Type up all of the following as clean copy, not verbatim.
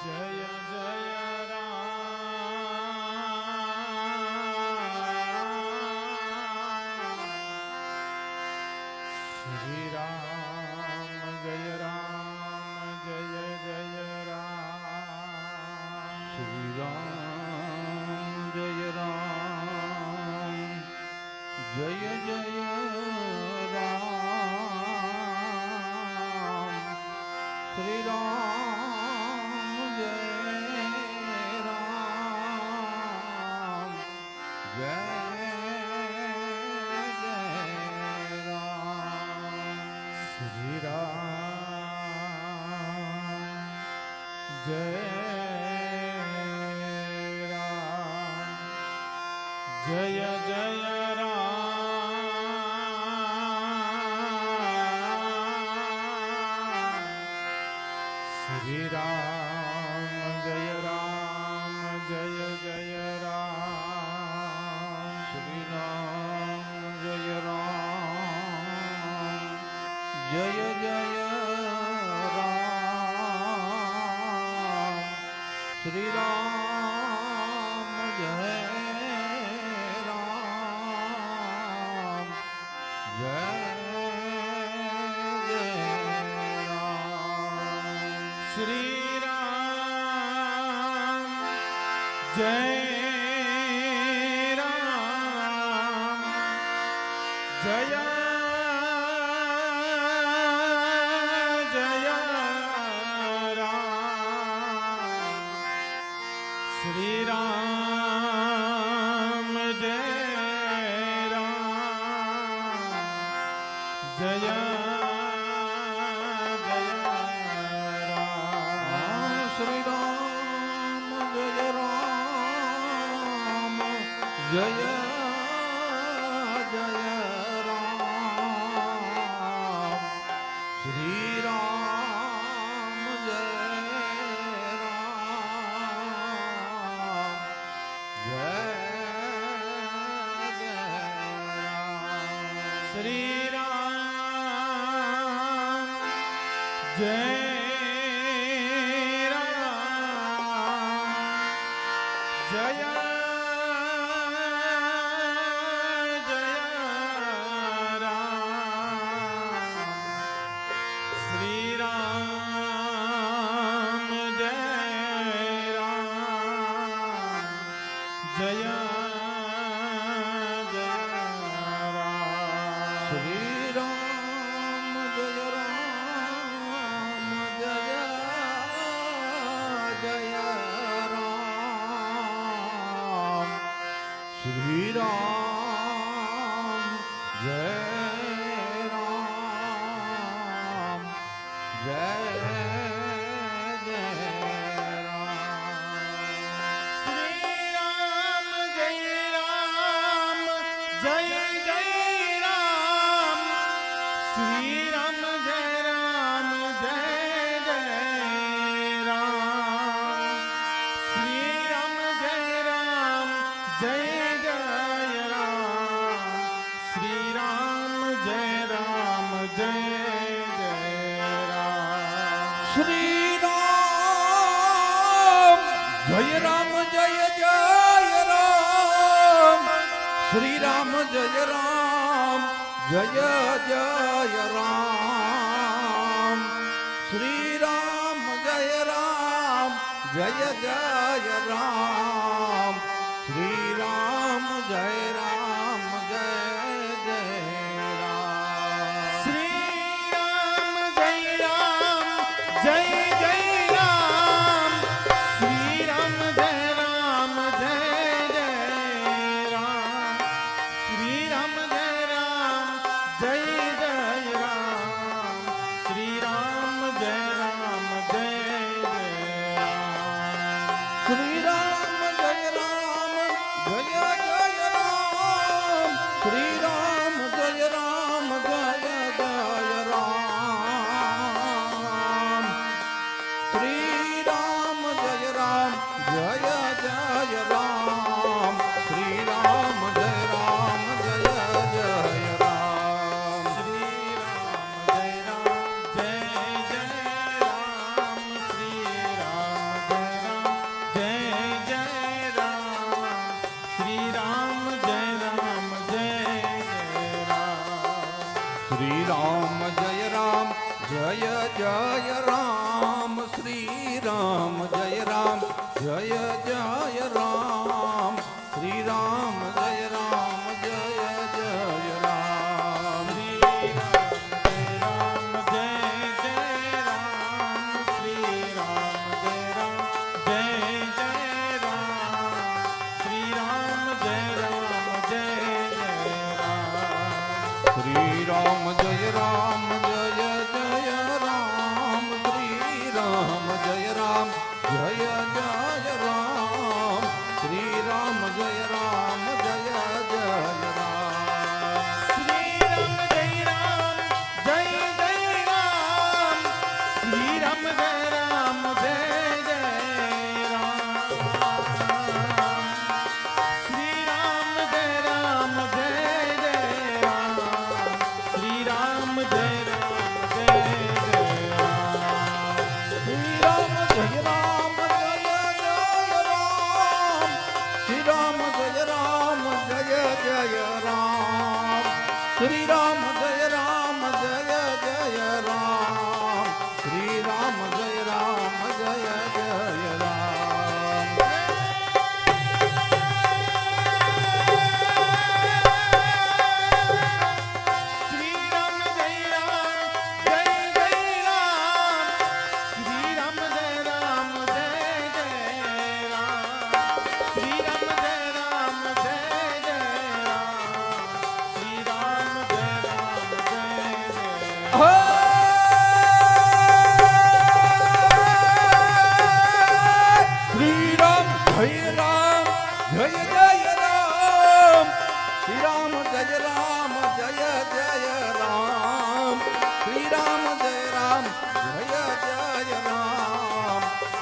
जय जय श्री राम जय जय राम श्री राम जय राम जय जय राम श्री राम जय राम जय जय राम श्री राम जय राम जय जय राम श्री राम जय जय राम श्री राम जय राम जय जय राम श्री राम जय राम जय जय राम श्री राम जय राम जय जय राम श्री राम जय राम जय श्री राम जय राम जय जय राम श्री राम जय राम जय जय राम श्री राम जय राम जय जय राम श्री राम जय राम जय श्री राम जय राम जय जय राम श्री राम जय राम जय जय राम श्री राम जय राम जय जय राम श्री राम जय राम जय जय राम श्री राम जय राम जय जय राम श्री राम जय राम जय जय राम श्री राम जय राम जय जय राम श्री राम जय राम जय जय राम श्री राम जय राम जय जय राम श्री राम जय राम जय जय राम श्री राम जय राम जय जय राम श्री राम जय राम जय जय राम श्री राम जय राम जय जय राम श्री राम जय राम जय जय राम श्री राम जय राम जय जय राम જય રામ શ્રી રામ જય રામ જય જય રામ શ્રી રામ જય રામ જય જય રામ શ્રી રામ જય જય રામ શ્રી રામ જય રામ જય જય રામ શ્રી રામ જય રામ જય જય રામ શ્રી રામ જય રામ જય જય રામ શ્રી રામ જય રામ જય જય રામ શ્રી રામ જય રામ જય જય રામ શ્રી રામ જય રામ જય જય રામ શ્રી રામ જય રામ જય જય રામ શ્રી રામ જય રામ જય જય રામ શ્રી રામ જય રામ જય જય રામ શ્રી રામ જય રામ જય જય રામ શ્રી રામ જય રામ જય જય રામ શ્રી રામ જય રામ જય જય રામ શ્રી રામ જય રામ જય જય રામ શ્રી રામ જય રામ જય જય રામ શ્રી રામ જય રામ જય જય રામ શ્રી રામ જય રામ જય જય રામ શ્રી રામ જય રામ જય જય શ્રી રામ જય રામ જય જય રામ શ્રી રામ જય રામ જય જય રામ શ્રી રામ જય રામ જય જય રામ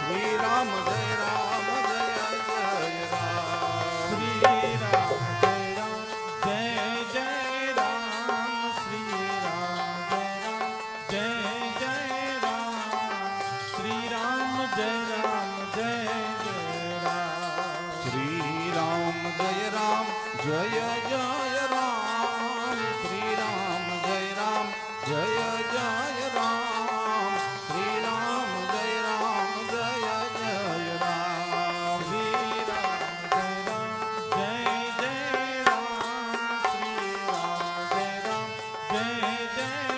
શ્રી રામ જય રામ જય જય રામ શ્રી રામ જય રામ જય જય રામ શ્રી રામ જય રામ જય જય રામ શ્રી રામ જય રામ જય જય રામ શ્રી રામ જય રામ જય જય રામ શ્રી રામ જય રામ જય જય રામ શ્રી રામ જય રામ જય જય રામ શ્રી રામ જય રામ જય જય રામ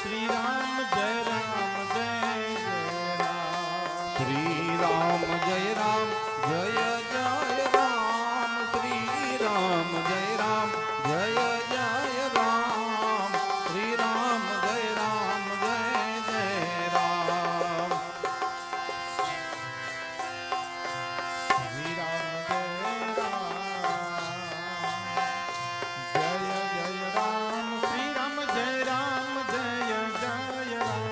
શ્રી રામ જય રામ જય જય રામ શ્રી રામ જય રામ જય જય રામ શ્રી રામ જય રામ જય જય રામ શ્રી રામ જય રામ જય જય રામ શ્રી રામ જય રામ જય જય રામ શ્રી રામ જય રામ જય જય રામ શ્રી રામ જય રામ જય જય રામ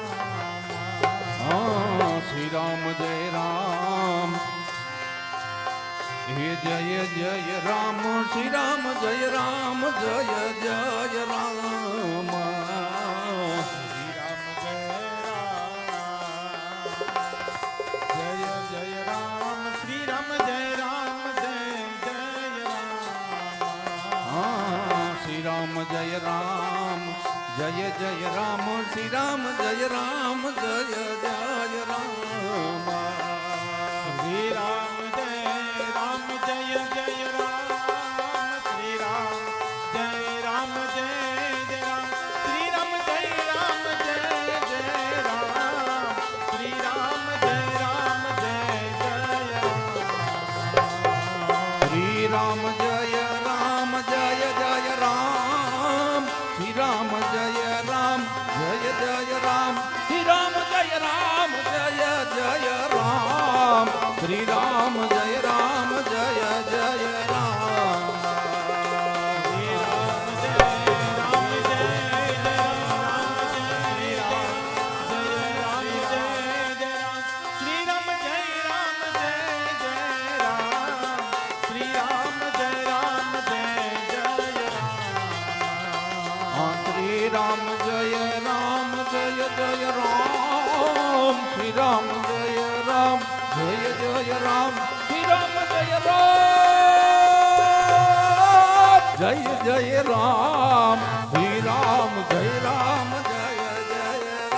હા શ્રી રામ જય રામ હે જય જય રામ શ્રી રામ જય રામ જય જય રામ શ્રી રામ જય રામ શ્રી રામ જય રામ જય જય રામ હા શ્રી રામ જય રામ જય જય રામ શ્રી રામ જય રામ જય જય રામ શ્રી રામ જય રામ જય જય રામ શ્રી રામ જય રામ જય જય રામ શ્રી રામ જય રામ જય જય રામ શ્રી રામ જય રામ જય જય રામ શ્રી રામ જય રામ જય જય રામ શ્રી રામ જય રામ જય જય રામ શ્રી રામ જય રામ જય જય રામ શ્રી રામ જય રામ જય જય રામ શ્રી રામ જય રામ જય જય રામ શ્રી રામ જય રામ જય જય રામ શ્રી રામ જય રામ જય જય રામ શ્રી રામ જય રામ જય જય રામ શ્રી રામ જય રામ જય જય રામ શ્રી રામ જય રામ જય જય રામ શ્રી રામ જય રામ જય જય રામ શ્રી રામ જય રામ જય જય રામ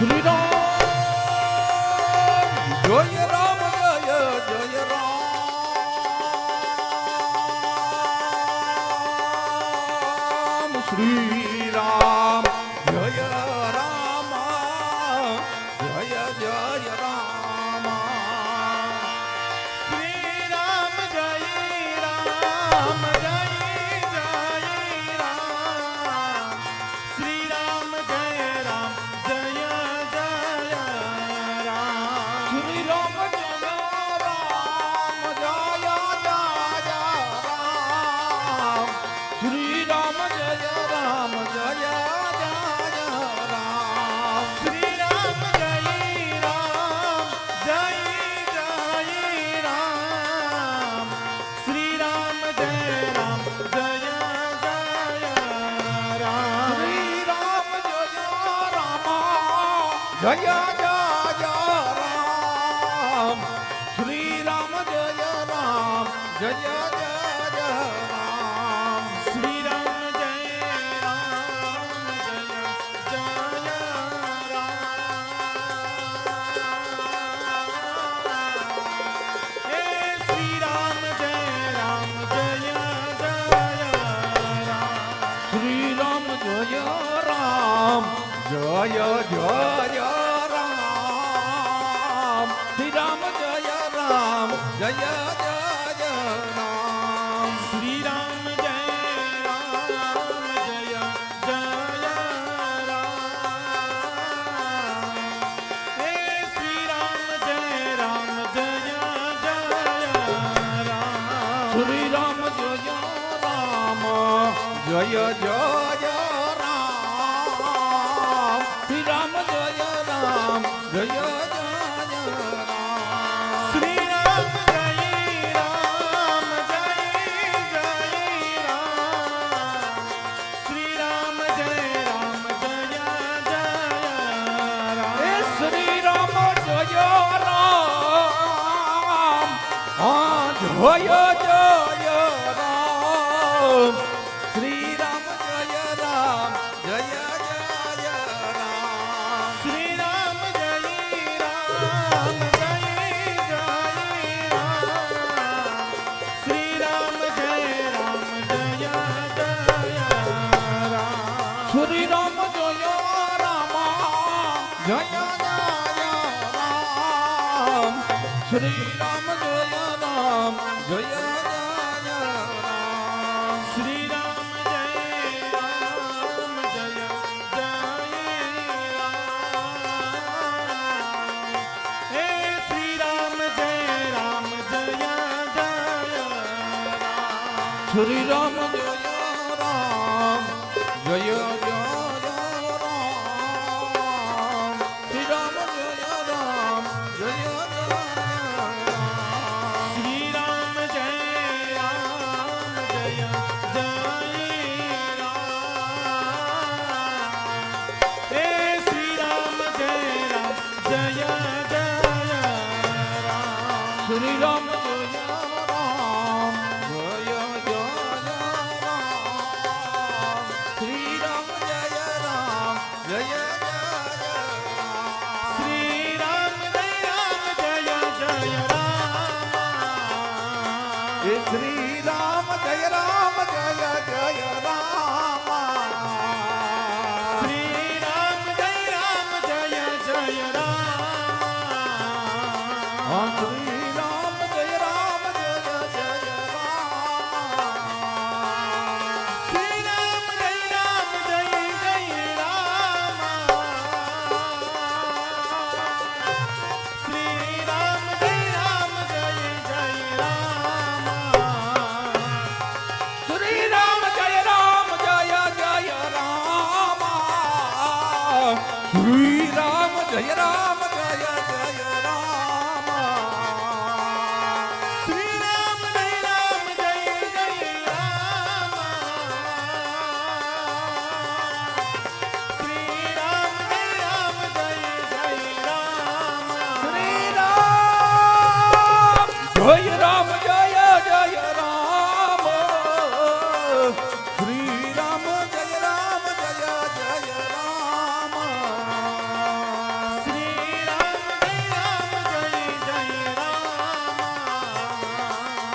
શ્રી રામ જય રામ જય જય રામ શ્રી રામ જય રામ જય જય રામ શ્રી રામ જય રામ જય જય રામ શ્રી રામ જય રામ જય જય રામ શ્રી રામ જય રામ જય જય રામ શ્રી રામ જય રામ જય જય રામ શ્રી રામ જય રામ જય જય રામ શ્રી રામ જય રામ જય જય રામ શ્રી રામ જય રામ જય જય રામ શ્રી રામ જય રામ જય જય રામ શ્રી રામ જય રામ જય શ્રી રામ જય રામ જય જય રામ શ્રી રામ જય રામ જય જય રામ હે શ્રી રામ જય રામ જય જય રામ શ્રી રામ જય રામ જય જય રામ શ્રી રામ જય રામ જય જય શ્રી રામ જય રામ જય જય રામ હે શ્રી રામ જય રામ જય જય રામ શ્રી રામ જય રામ જય જય રામ શ્રી રામ જય રામ જય જય રામ શ્રી રામ જય રામ જય જય રામ હે શ્રી રામ જય રામ જય જય રામ શ્રી રામ જય રામ જય જય રામ હા શ્રી રામ જય રામ જય જય રામ શ્રી રામ જય રામ જય જય રામ શ્રી રામ જય રામ જય જય રામ શ્રી રામ જય રામ જય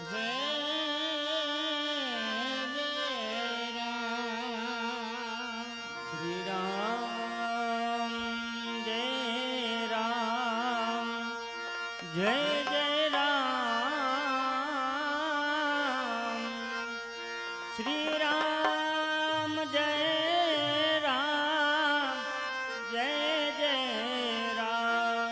જય જય રામ શ્રી રામ જય રામ જય જય રામ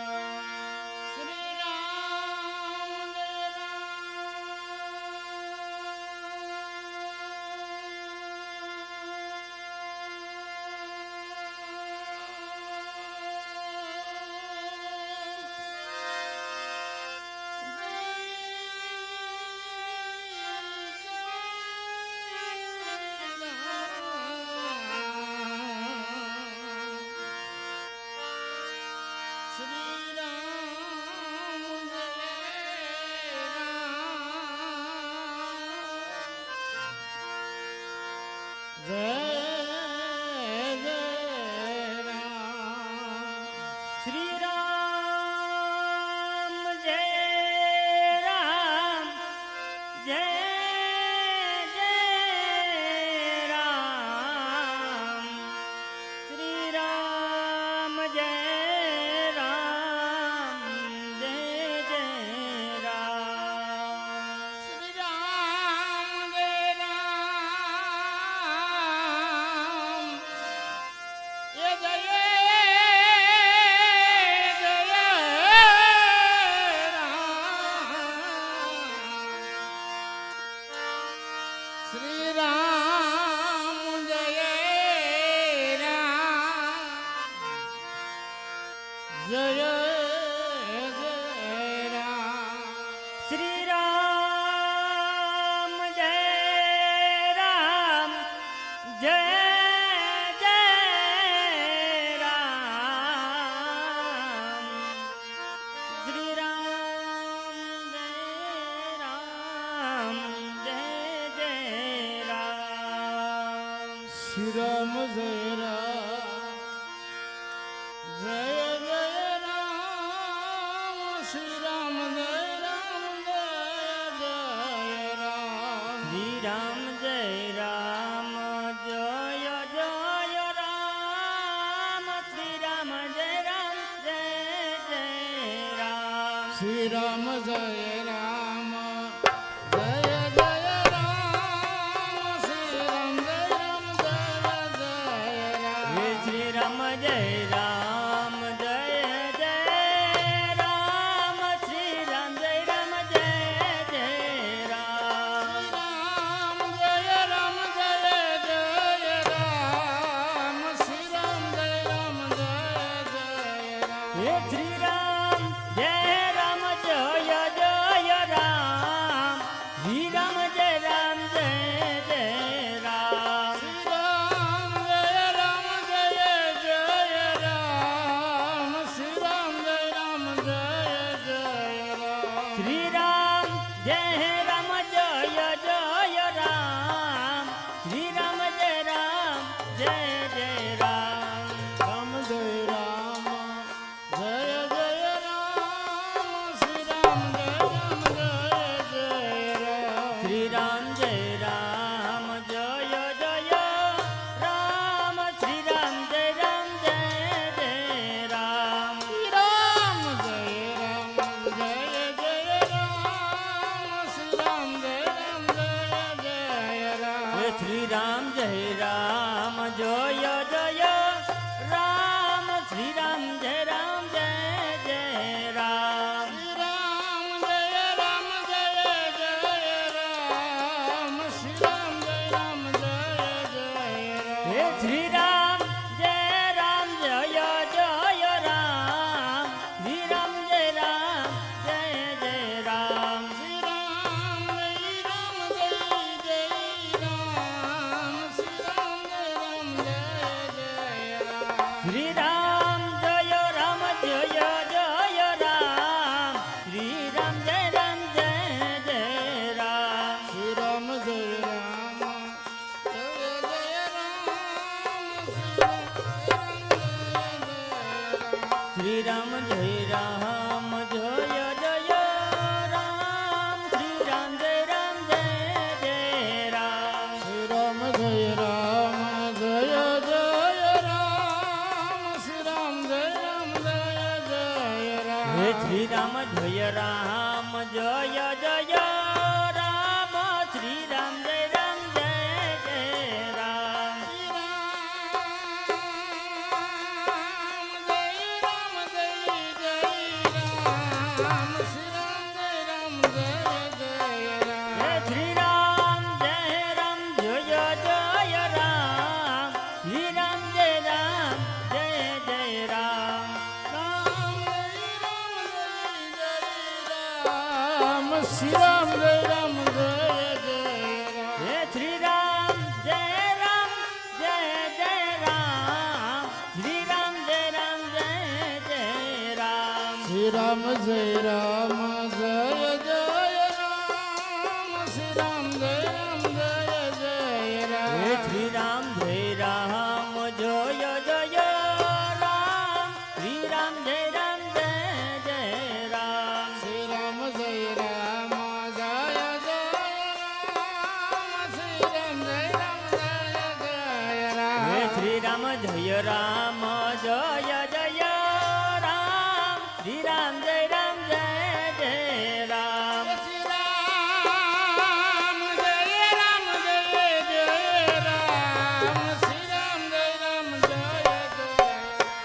શ્રી રામ જય શ્રી રામ જય રામ જય જય રામ શ્રી રામ જય રામ જય જય રામ શ્રી રામ જય રામ જય જય રામ શ્રી રામ જય રામ જય જય રામ શ્રી રામ જય રામ જય રામ જય શ્રી રામ જય રામ જય જય રામ હે શ્રી રામ જય રામ જય જય રામ શ્રી રામ જય રામ જય જય રામ શ્રી રામ જય રામ જય જય રામ શ્રી રામ જય રામ જય જય રામ હે શ્રી રામ જય રામ જય જય રામ શ્રી રામ જય રામ જય જય રામ શ્રી રામ જય રામ જય જય રામ શ્રી રામ જય રામ જય જય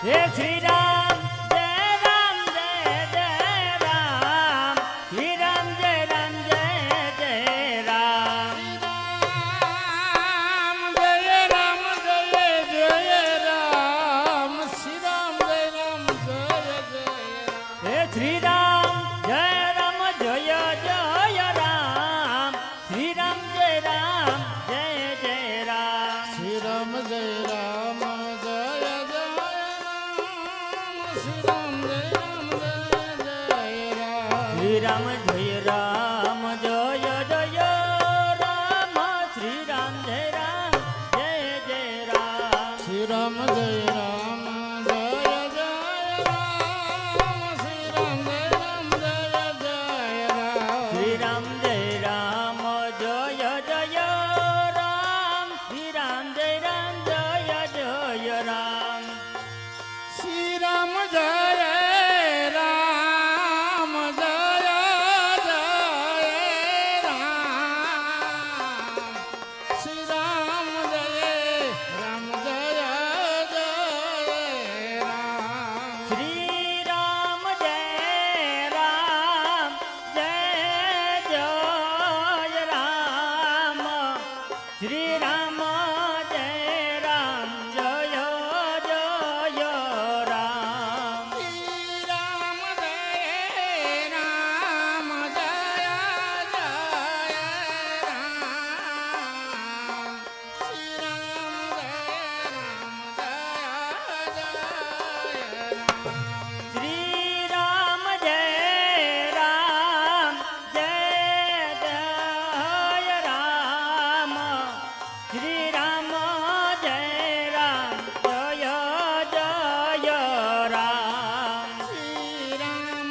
હે શ્રી રામ જય રામ જય જય રામ શ્રી રામ જય રામ જય જય રામ રામ જય રામ જય જય રામ શ્રી રામ જય રામ જય જય હે શ્રી રામ જય રામ જય જય રામ શ્રી રામ જય રામ જય જય રામ શ્રી રામ જય રામ જય જય રામ શ્રી રામ જય રામ જય જય રામ શ્રી રામ જય રામ જય જય રામ શ્રી રામ જય રામ જય જય રામ શ્રી રામ જય રામ જય જય રામ શ્રી રામ જય રામ જય જય રામ શ્રી રામ જય રામ જય જય રામ શ્રી રામ જય રામ જય જય રામ શ્રી રામ જય રામ જય જય રામ શ્રી રામ જય રામ જય જય રામ શ્રી રામ જય રામ જય જય રામ શ્રી રામ જય રામ જય જય રામ શ્રી રામ જય રામ જય જય રામ શ્રી રામ જય રામ જય શ્રી રામ જય રામ જય જય રામ શ્રી રામ જય રામ જય જય રામ શ્રી રામ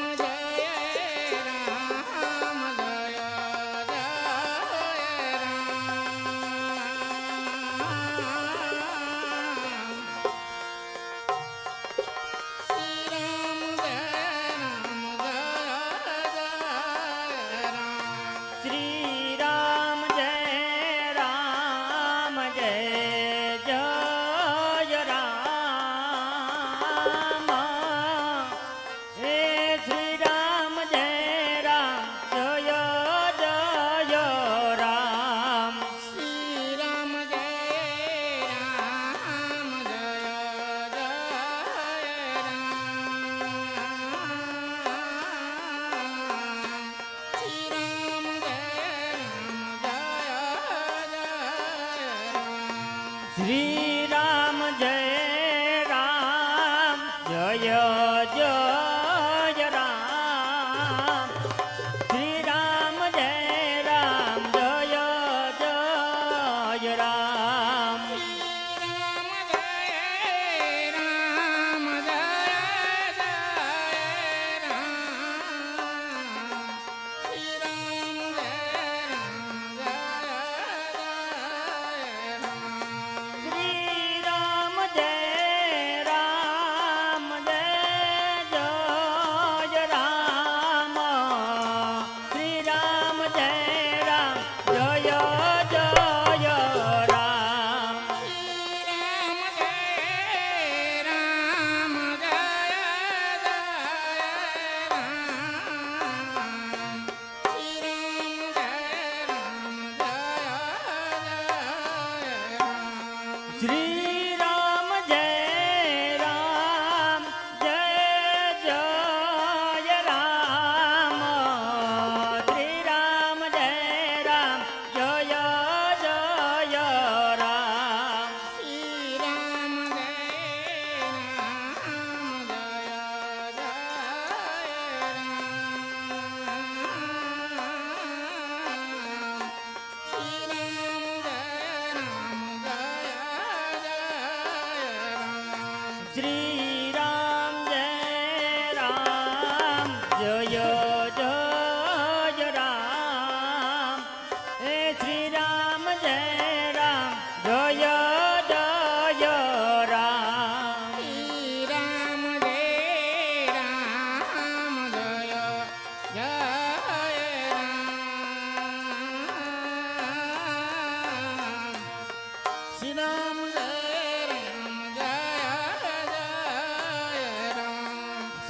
જય રામ જય શ્રી રામ જય રામ જય જય રામ હે શ્રી રામ જય રામ જય જય રામ શ્રી રામ જય રામ જય જય રામ શ્રી રામ જય રામ જય જય રામ શ્રી રામ જય રામ જય જય રામ શ્રી રામ જય રામ જય જય રામ શ્રી રામ જય રામ જય જય રામ શ્રી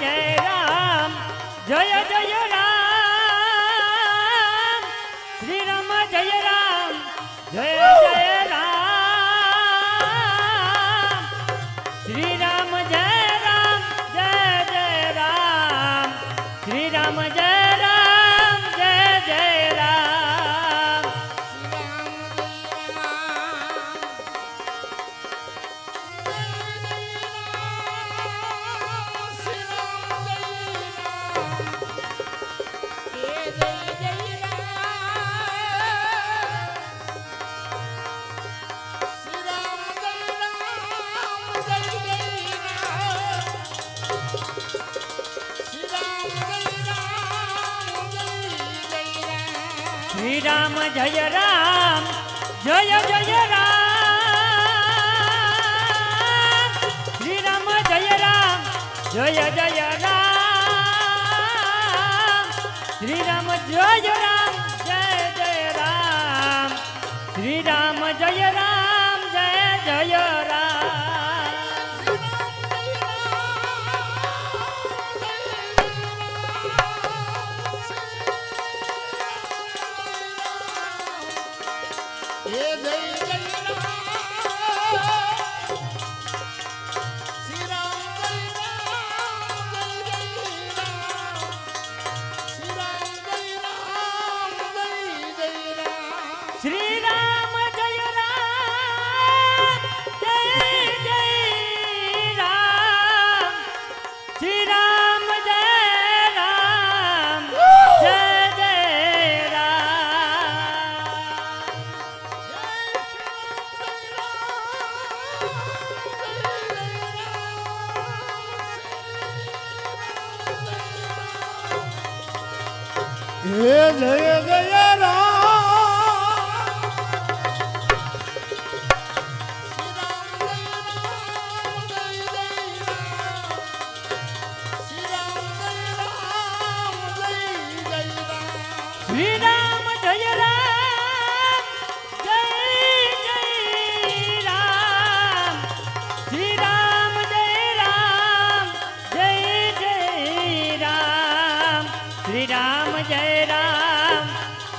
જય રામ જય જય રામ શ્રી રામ જય રામ જય જય રામ શ્રી રામ જય રામ જય જય રામ શ્રી રામ જય રામ જય જય રામ શ્રી રામ જય રામ જય જય રામ શ્રી રામ જય રામ જય જય રામ શ્રી રામ જય રામ જય જય રામ શ્રી રામ જય રામ જય જય રામ શ્રી રામ જય રામ જય જય રામ શ્રી રામ જય રામ જય જય હે જય જય રામ શ્રી રામ જય રામ જય જય રામ શ્રી રામ જય રામ જય જય રામ શ્રી રામ જય રામ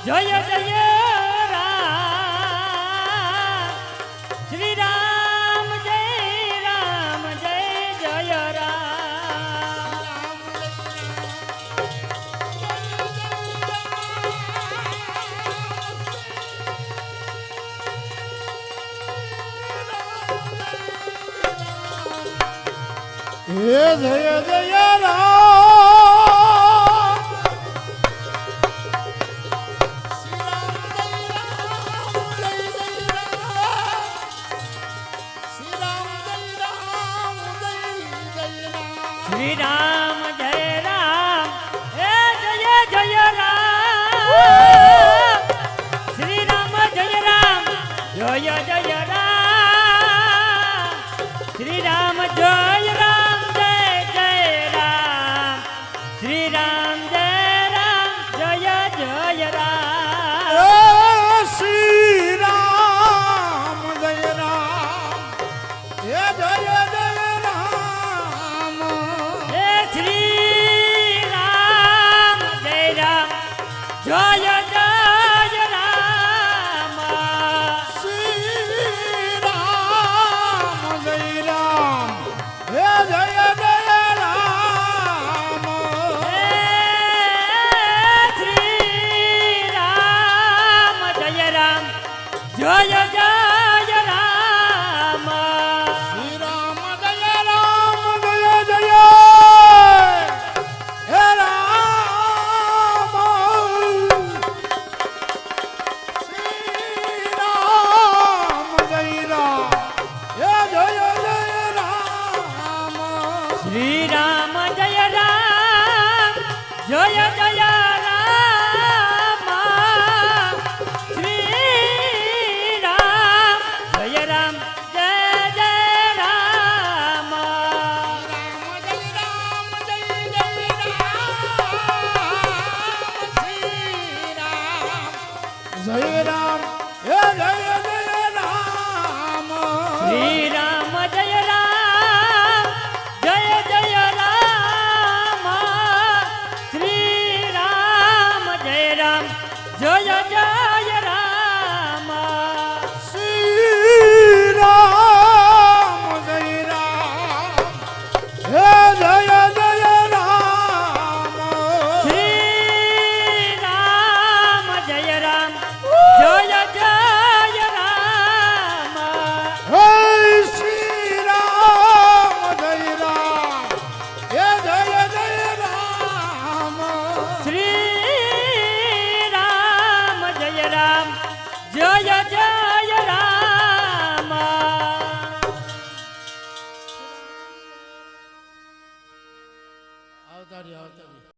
જય જય રામ શ્રી રામ જય રામ જય જય રામ હે જય જય રામ શ્રી રામ જય રામ હે જય જય રામ શ્રી રામ જય રામ જય જય રામ શ્રી રામ જય રામ જય જય રામ શ્રી રામ જય રામ જય જય રામ શ્રી રામ જય રામ હે જય જય રામ હે શ્રી રામ જય રામ જય જય રામ શ્રી રામ જય રામ હે જય જય રામ હે શ્રી રામ જય રામ જય જય રામ શ્રી રામ જય રામ જય જય હે રામ શ્રી રામ જય રામ હે જય જય રામ શ્રી રામ જય રામ જય જય રામ શ્રી રામ જય રામ જય જય રામ જય રામ હે જય જય રામ શ્રી રામ જય રામ જય જય રામ જય જય રામ શ્રી રામ જય રામ હે જય જય રામ શ્રી રામ જય રામ જય જય રામ હે શ્રી રામ જય રામ હે જય જય રામ શ્રી રામ જય રામ જય જય રામ આવતા રહ્યો આવતા રહ્યો